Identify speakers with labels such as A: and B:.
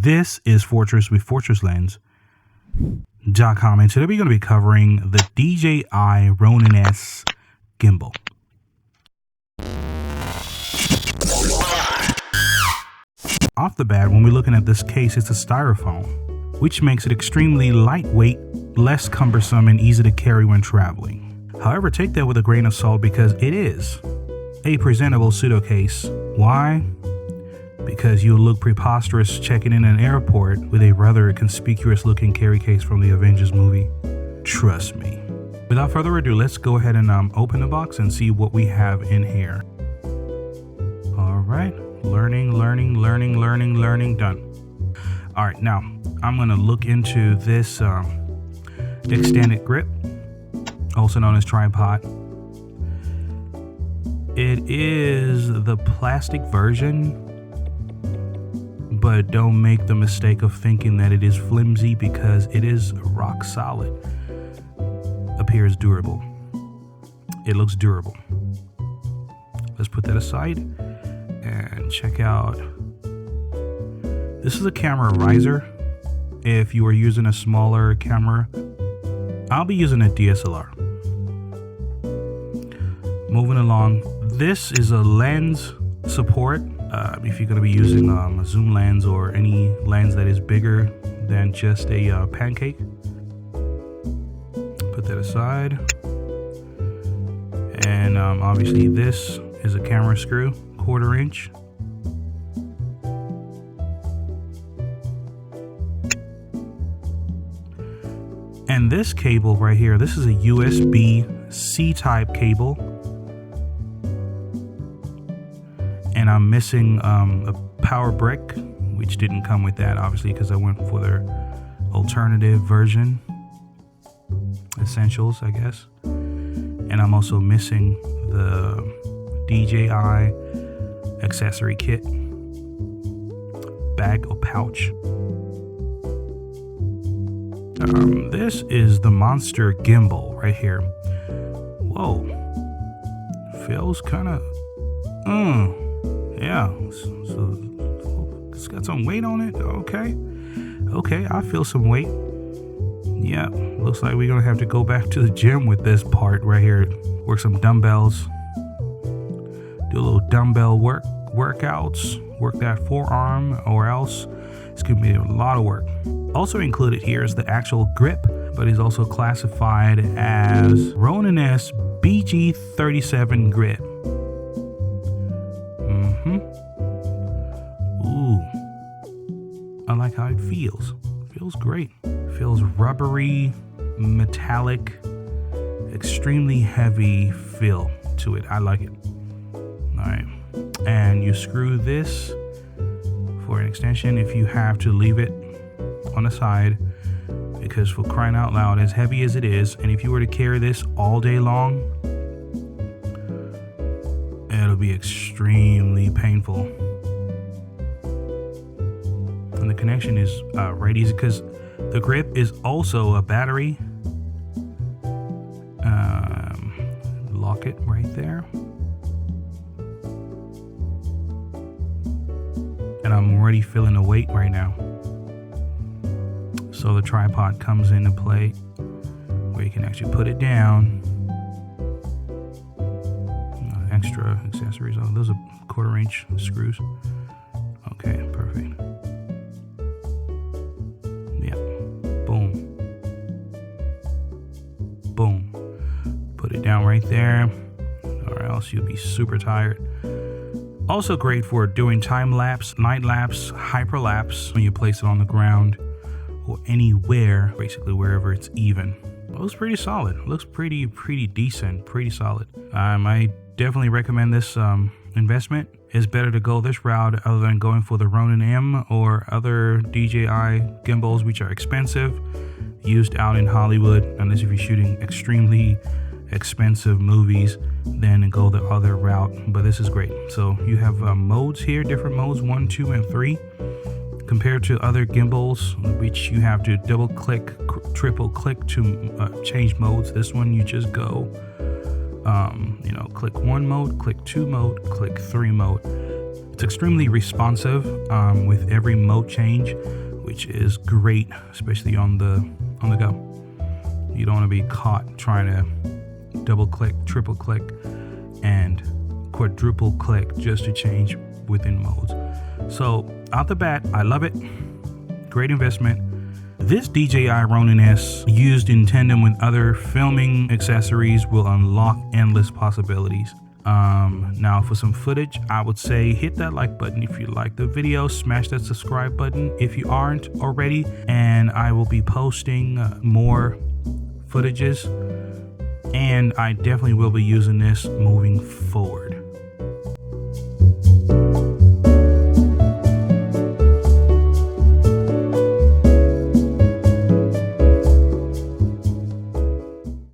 A: This is Fortress with FortressLens.com, and today we're going to be covering the DJI Ronin S Gimbal. Off the bat, when we're looking at this case, it's a styrofoam, which makes it extremely lightweight, less cumbersome, and easy to carry when traveling. However, take that with a grain of salt because it is a presentable pseudo case. Why? Because you'll look preposterous checking in an airport with a rather conspicuous looking carry case from the Avengers movie. Trust me. Without further ado, let's go ahead and open the box and see what we have in here. All right, learning, done. All right, now I'm gonna look into this extended grip, also known as tripod. It is the plastic version, but don't make the mistake of thinking that it is flimsy because it is rock solid. Appears durable. It looks durable. Let's put that aside and check out. This is a camera riser. If you are using a smaller camera, I'll be using a DSLR. Moving along, this is a lens support. If you're going to be using a zoom lens or any lens that is bigger than just a pancake, put that aside. And obviously this is a camera screw, 1/4 inch. And this cable right here, this is a USB-C type cable. And I'm missing a power brick, which didn't come with that, obviously, because I went for their alternative version. Essentials, I guess. And I'm also missing the DJI accessory kit. Bag or pouch. This is the monster gimbal right here. Whoa. Feels kind of... yeah, so it's got some weight on it. Okay, I feel some weight. Yeah, looks like we're gonna have to go back to the gym with this part right here. Work some dumbbells. Do a little dumbbell workouts. Work that forearm, or else it's gonna be a lot of work. Also included here is the actual grip, but is also classified as Ronin S BG37 grip. Ooh, I like how it feels. Feels great. Feels rubbery, metallic, extremely heavy feel to it. I like it. All right, and you screw this for an extension if you have to leave it on the side, because for crying out loud, as heavy as it is, and if you were to carry this all day long, it'll be extremely painful. And the connection is right easy because the grip is also a battery. Lock it right there. And I'm already feeling the weight right now. So the tripod comes into play where you can actually put it down. Extra accessories. Oh, those are 1/4 inch screws. Okay, perfect. Yeah. Boom. Boom. Put it down right there, or else you'll be super tired. Also great for doing time lapse, night lapse, hyperlapse when you place it on the ground or anywhere, basically wherever it's even. Looks pretty solid. Looks pretty decent, pretty solid. I definitely recommend this investment. It's better to go this route other than going for the Ronin-M or other DJI gimbals, which are expensive, used out in Hollywood, unless if you're shooting extremely expensive movies, then go the other route. But this is great. So you have modes here, different modes, 1, 2, and 3. Compared to other gimbals, which you have to double click, triple click to change modes. This one you just go, click 1 mode, click 2 mode, click 3 mode. It's extremely responsive with every mode change, which is great, especially on the go. You don't want to be caught trying to double click, triple click, and quadruple click just to change within modes. So out the bat, I love it. Great investment. This DJI Ronin S, used in tandem with other filming accessories, will unlock endless possibilities. Now for some footage, I would say hit that like button if you like the video, smash that subscribe button if you aren't already, and I will be posting more footages, and I definitely will be using this moving forward.